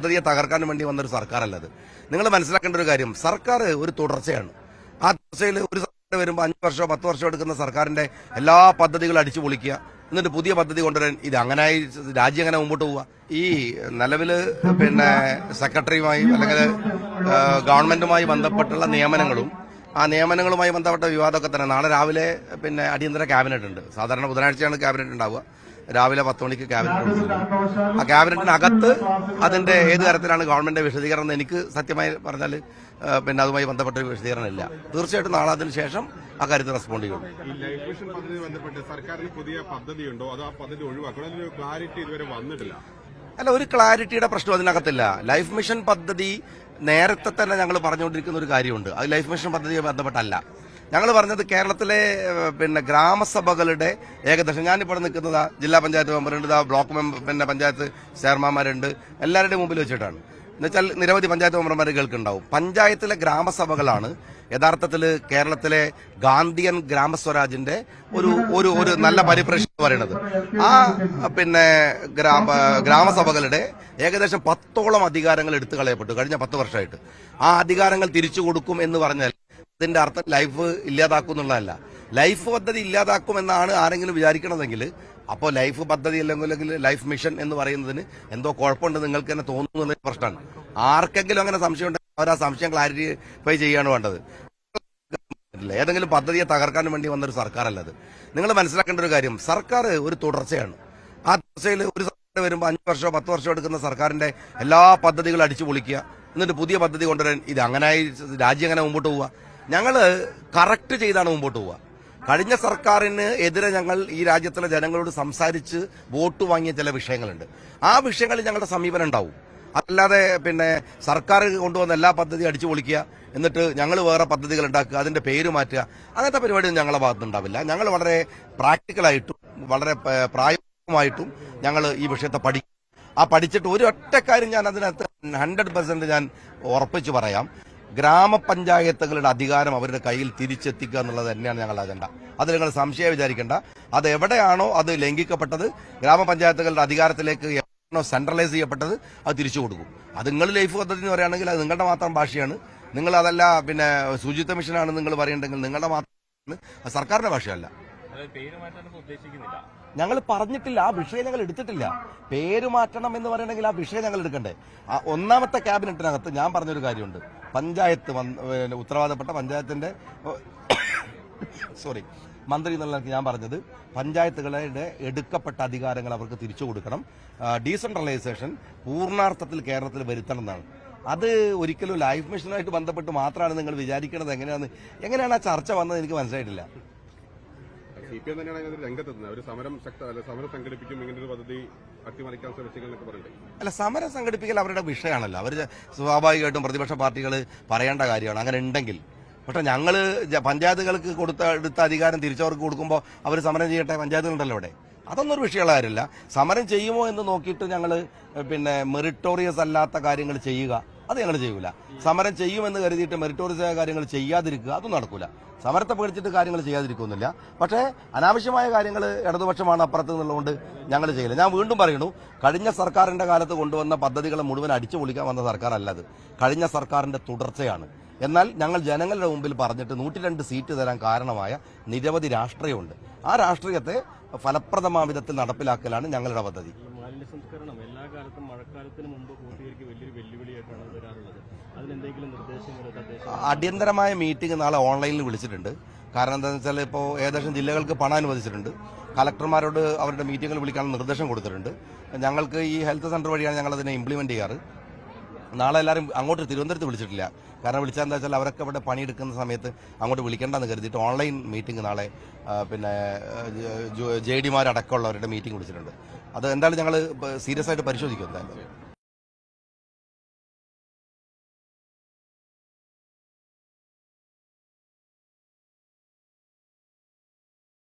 പദ്ധതിയെ തകർക്കാൻ വേണ്ടി വന്നൊരു സർക്കാരല്ലത്. നിങ്ങൾ മനസ്സിലാക്കേണ്ട ഒരു കാര്യം, സർക്കാർ ഒരു തുടർച്ചയാണ്. ആ തുടർച്ചയിൽ ഒരു സർക്കാർ വരുമ്പോൾ 5 വർഷമോ 10 വർഷമോ എടുക്കുന്ന സർക്കാരിന്റെ എല്ലാ പദ്ധതികളും അടിച്ചു പൊളിക്കുക, എന്നിട്ട് പുതിയ പദ്ധതി കൊണ്ടുവരാൻ. ഇത് അങ്ങനായി രാജ്യം എങ്ങനെ മുമ്പോട്ട് പോവുക? ഈ നിലവില് സെക്രട്ടറിയുമായും അല്ലെങ്കിൽ ഗവൺമെന്റുമായി ബന്ധപ്പെട്ടുള്ള നിയമനങ്ങളും ആ നിയമനങ്ങളുമായി ബന്ധപ്പെട്ട വിവാദമൊക്കെ തന്നെ നാളെ രാവിലെ അടിയന്തര ക്യാബിനറ്റ് ഉണ്ട്. സാധാരണ ബുധനാഴ്ചയാണ് ക്യാബിനറ്റ് ഉണ്ടാവുക. രാവിലെ 10 മണിക്ക് ക്യാബിനറ്റ്. ആ ക്യാബിനറ്റിനകത്ത് അതിന്റെ ഏത് തരത്തിലാണ് ഗവൺമെന്റ് വിശദീകരണം എന്ന് എനിക്ക് സത്യമായി പറഞ്ഞാൽ അതുമായി ബന്ധപ്പെട്ട വിശദീകരണം ഇല്ല. തീർച്ചയായിട്ടും നാളെ അതിന് ശേഷം ആ കാര്യത്തിൽ റെസ്പോണ്ട് ചെയ്യും. ലൈഫ് മിഷൻ പദ്ധതി ബന്ധപ്പെട്ട് സർക്കാരിന് പുതിയ പദ്ധതിയുണ്ടോ അതോ ആ പദ്ധതി ഒഴിവാക്കണം? അതിനൊരു ക്ലാരിറ്റി ഇതുവരെ വന്നിട്ടില്ല. അല്ല, ഒരു ക്ലാരിറ്റിയുടെ പ്രശ്നം അതിനകത്തില്ല. ലൈഫ് മിഷൻ പദ്ധതി നേരത്തെ തന്നെ ഞങ്ങൾ പറഞ്ഞുകൊണ്ടിരിക്കുന്ന ഒരു കാര്യമുണ്ട്. അത് ലൈഫ് മിഷൻ പദ്ധതിയുമായി ബന്ധപ്പെട്ടല്ല. ഞങ്ങൾ പറഞ്ഞത് കേരളത്തിലെ ഗ്രാമസഭകളുടെ ഏകദേശം, ഞാനിപ്പോൾ നിൽക്കുന്നത് ജില്ലാ പഞ്ചായത്ത് മെമ്പറുണ്ട്, ബ്ലോക്ക് പഞ്ചായത്ത് ചെയർമാൻമാരുണ്ട്, എല്ലാവരുടെയും മുമ്പിൽ വെച്ചിട്ടാണ്. എന്നുവെച്ചാൽ നിരവധി പഞ്ചായത്ത് മെമ്പർമാർ കേൾക്കുന്നുണ്ടാവും. പഞ്ചായത്തിലെ ഗ്രാമസഭകളാണ് യഥാർത്ഥത്തിൽ കേരളത്തിലെ ഗാന്ധിയൻ ഗ്രാമസ്വരാജിന്റെ ഒരു നല്ല പരിപ്രേക്ഷ എന്ന് പറയുന്നത്. ആ ഗ്രാമസഭകളുടെ ഏകദേശം 10ഓളം അധികാരങ്ങൾ എടുത്തു കളയപ്പെട്ടു കഴിഞ്ഞ 10 വർഷമായിട്ട്. ആ അധികാരങ്ങൾ തിരിച്ചു കൊടുക്കും എന്ന് പറഞ്ഞാൽ അതിന്റെ അർത്ഥം ലൈഫ് ഇല്ലാതാക്കും എന്നുള്ളതല്ല. ലൈഫ് പദ്ധതി ഇല്ലാതാക്കും എന്നാണ് ആരെങ്കിലും വിചാരിക്കണതെങ്കിൽ അപ്പോൾ ലൈഫ് പദ്ധതി അല്ലെങ്കിൽ ലൈഫ് മിഷൻ എന്ന് പറയുന്നതിന് എന്തോ കുഴപ്പമുണ്ട് നിങ്ങൾക്ക് തന്നെ തോന്നുന്ന പ്രശ്നമാണ്. ആർക്കെങ്കിലും അങ്ങനെ സംശയം ഉണ്ടെങ്കിൽ അവർ ആ സംശയം ക്ലാരിഫൈ ചെയ്യാണ് വേണ്ടത്. ഏതെങ്കിലും പദ്ധതിയെ തകർക്കാൻ വേണ്ടി വന്നൊരു സർക്കാരല്ലത്. നിങ്ങൾ മനസ്സിലാക്കേണ്ട ഒരു കാര്യം, സർക്കാർ ഒരു തുടർച്ചയാണ്. ആ തുടർച്ചയിൽ ഒരു സർക്കാർ വരുമ്പോൾ 5 വർഷമോ 10 വർഷമോ എടുക്കുന്ന സർക്കാരിന്റെ എല്ലാ പദ്ധതികളും അടിച്ചു പൊളിക്കുക, എന്നിട്ട് പുതിയ പദ്ധതി കൊണ്ടുവരാൻ. ഇത് അങ്ങനായി രാജ്യം എങ്ങനെ മുമ്പോട്ട് പോവുക? ഞങ്ങൾ കറക്റ്റ് ചെയ്താണ് മുമ്പോട്ട് പോവുക. കഴിഞ്ഞ സർക്കാരിന് എതിരെ ഞങ്ങൾ ഈ രാജ്യത്തിലെ ജനങ്ങളോട് സംസാരിച്ച് വോട്ട് വാങ്ങിയ ചില വിഷയങ്ങളുണ്ട്. ആ വിഷയങ്ങളിൽ ഞങ്ങളുടെ സമീപനം ഉണ്ടാവും. അതല്ലാതെ സർക്കാർ കൊണ്ടുവന്ന എല്ലാ പദ്ധതിയും അടിച്ചു പൊളിക്കുക, എന്നിട്ട് ഞങ്ങൾ വേറെ പദ്ധതികൾ ഉണ്ടാക്കുക, അതിന്റെ പേര് മാറ്റുക, അങ്ങനത്തെ പരിപാടിയൊന്നും ഞങ്ങളുടെ ഭാഗത്തുണ്ടാവില്ല. ഞങ്ങൾ വളരെ പ്രാക്ടിക്കലായിട്ടും വളരെ പ്രായോഗികമായിട്ടും ഞങ്ങൾ ഈ വിഷയത്തെ പഠിക്കും. ആ പഠിച്ചിട്ട് ഒരു ഒറ്റ കാര്യം ഞാൻ അതിനകത്ത് 100% ഞാൻ ഉറപ്പിച്ചു പറയാം, ഗ്രാമപഞ്ചായത്തുകളുടെ അധികാരം അവരുടെ കയ്യിൽ തിരിച്ചെത്തിക്കുക എന്നുള്ളത് തന്നെയാണ് ഞങ്ങളുടെ അജണ്ട. അത് നിങ്ങൾ സംശയം വിചാരിക്കേണ്ട. അത് എവിടെയാണോ അത് ലംഘിക്കപ്പെട്ടത്, ഗ്രാമപഞ്ചായത്തുകളുടെ അധികാരത്തിലേക്ക് എവിടെയാണോ സെൻട്രലൈസ് ചെയ്യപ്പെട്ടത്, അത് തിരിച്ചു കൊടുക്കും. അത് നിങ്ങൾ ലൈഫ് പദ്ധതി എന്ന് പറയുകയാണെങ്കിൽ അത് നിങ്ങളുടെ മാത്രം ഭാഷയാണ്. നിങ്ങൾ അതല്ല ശുചിത്വ മിഷനാണ് നിങ്ങൾ പറയേണ്ടെങ്കിൽ നിങ്ങളുടെ മാത്രം, സർക്കാരിന്റെ ഭാഷയല്ല. ഞങ്ങൾ പറഞ്ഞിട്ടില്ല, ആ വിഷയം ഞങ്ങൾ എടുത്തിട്ടില്ല. പേര് മാറ്റണം എന്ന് പറയണമെങ്കിൽ ആ വിഷയം ഞങ്ങൾ എടുക്കണ്ടേ? ആ ഒന്നാമത്തെ ക്യാബിനറ്റിനകത്ത് ഞാൻ പറഞ്ഞൊരു കാര്യമുണ്ട്. പഞ്ചായത്ത് ഉത്തരവാദപ്പെട്ട പഞ്ചായത്തിന്റെ മന്ത്രി എന്നുള്ള ഞാൻ പറഞ്ഞത്, പഞ്ചായത്തുകളുടെ എടുക്കപ്പെട്ട അധികാരങ്ങൾ അവർക്ക് തിരിച്ചു കൊടുക്കണം. ഡീസെൻട്രലൈസേഷൻ പൂർണ്ണാർത്ഥത്തിൽ കേരളത്തിൽ വരുത്തണം എന്നാണ്. അത് ഒരിക്കലും ലൈഫ് മിഷനുമായിട്ട് ബന്ധപ്പെട്ട് മാത്രമാണ് നിങ്ങൾ വിചാരിക്കുന്നത്. എങ്ങനെയാണ് ആ ചർച്ച വന്നത് എനിക്ക് മനസ്സിലായിട്ടില്ല. CPM തന്നെയാണ് രംഗത്തെത്തുന്നത്. അവർ സമരം സംഘടിപ്പിക്കും, ഇങ്ങനൊരു പദ്ധതി അട്ടിമറിക്കാൻ ശ്രമിച്ചെന്നൊക്കെ പറയണ്ടേ? അല്ല, സമരം സംഘടിപ്പിക്കൽ അവരുടെ വിഷയമാണല്ലോ. അവർ സ്വാഭാവികമായിട്ടും പ്രതിപക്ഷ പാർട്ടികൾ പറയേണ്ട കാര്യമാണ് അങ്ങനെ ഉണ്ടെങ്കിൽ. പക്ഷെ ഞങ്ങൾ പഞ്ചായത്തുകൾക്ക് എടുത്ത അധികാരം തിരിച്ചവർക്ക് കൊടുക്കുമ്പോൾ അവർ സമരം ചെയ്യട്ടെ, പഞ്ചായത്തുകളുണ്ടല്ലോ ഇവിടെ. അതൊന്നും ഒരു വിഷയമുള്ള കാര്യമില്ല. സമരം ചെയ്യുമോ എന്ന് നോക്കിയിട്ട് ഞങ്ങൾ മെറിറ്റോറിയസ് അല്ലാത്ത കാര്യങ്ങൾ ചെയ്യുക, അത് ഞങ്ങൾ ചെയ്യൂല. സമരം ചെയ്യുമെന്ന് കരുതിയിട്ട് മെറിറ്റോറിയസ് ആയ കാര്യങ്ങൾ ചെയ്യാതിരിക്കുക, അതും നടക്കൂല. സമരത്തെ പേടിച്ചിട്ട് കാര്യങ്ങൾ ചെയ്യാതിരിക്കുന്നില്ല. പക്ഷേ അനാവശ്യമായ കാര്യങ്ങൾ ഇടതുപക്ഷമാണ് അപ്പുറത്ത് നിന്നുള്ളതുകൊണ്ട് ഞങ്ങൾ ചെയ്യില്ല. ഞാൻ വീണ്ടും പറയുന്നു, കഴിഞ്ഞ സർക്കാരിന്റെ കാലത്ത് കൊണ്ടുവന്ന പദ്ധതികളെ മുഴുവൻ അടിച്ചു പൊളിക്കാൻ വന്ന സർക്കാരല്ലത്. കഴിഞ്ഞ സർക്കാരിന്റെ തുടർച്ചയാണ്. എന്നാൽ ഞങ്ങൾ ജനങ്ങളുടെ മുമ്പിൽ പറഞ്ഞിട്ട് 102 സീറ്റ് തരാൻ കാരണമായ നിരവധി രാഷ്ട്രീയമുണ്ട്. ആ രാഷ്ട്രീയത്തെ ഫലപ്രദമായ വിധത്തിൽ നടപ്പിലാക്കലാണ് ഞങ്ങളുടെ പദ്ധതി. മാലിന്യ സംസ്കരണം എല്ലാ കാലത്തും മഴക്കാലത്തിന് മുമ്പ് പൂർത്തീകരിക്കുക വലിയൊരു വെല്ലുവിളിയായിട്ടാണ് വരാറുള്ളത്. അതിലെന്തെങ്കിലും നിർദ്ദേശങ്ങൾ അടിയന്തരമായ മീറ്റിംഗ് നാളെ ഓൺലൈനിൽ വിളിച്ചിട്ടുണ്ട്. കാരണം എന്താണെന്ന് വെച്ചാൽ ഇപ്പോൾ ഏകദേശം ജില്ലകൾക്ക് പണം അനുവദിച്ചിട്ടുണ്ട്. കളക്ടർമാരോട് അവരുടെ മീറ്റിംഗുകൾ വിളിക്കാൻ നിർദ്ദേശം കൊടുത്തിട്ടുണ്ട്. ഞങ്ങൾക്ക് ഈ ഹെൽത്ത് സെന്റർ വഴിയാണ് ഞങ്ങൾ അതിനെ ഇംപ്ലിമെന്റ് ചെയ്യാറ്. നാളെ എല്ലാവരും അങ്ങോട്ട് തിരുവനന്തപുരത്ത് വിളിച്ചിട്ടില്ല. കാരണം വിളിച്ചാൽ എന്താ വെച്ചാൽ അവരൊക്കെ ഇവിടെ പണിയെടുക്കുന്ന സമയത്ത് അങ്ങോട്ട് വിളിക്കേണ്ടെന്ന് കരുതിയിട്ട് ഓൺലൈൻ മീറ്റിംഗ് നാളെ JD മാരടക്കമുള്ളവരുടെ മീറ്റിംഗ് വിളിച്ചിട്ടുണ്ട്. അത് എന്തായാലും ഞങ്ങൾ സീരിയസ് ആയിട്ട് പരിശോധിക്കും എന്തായാലും.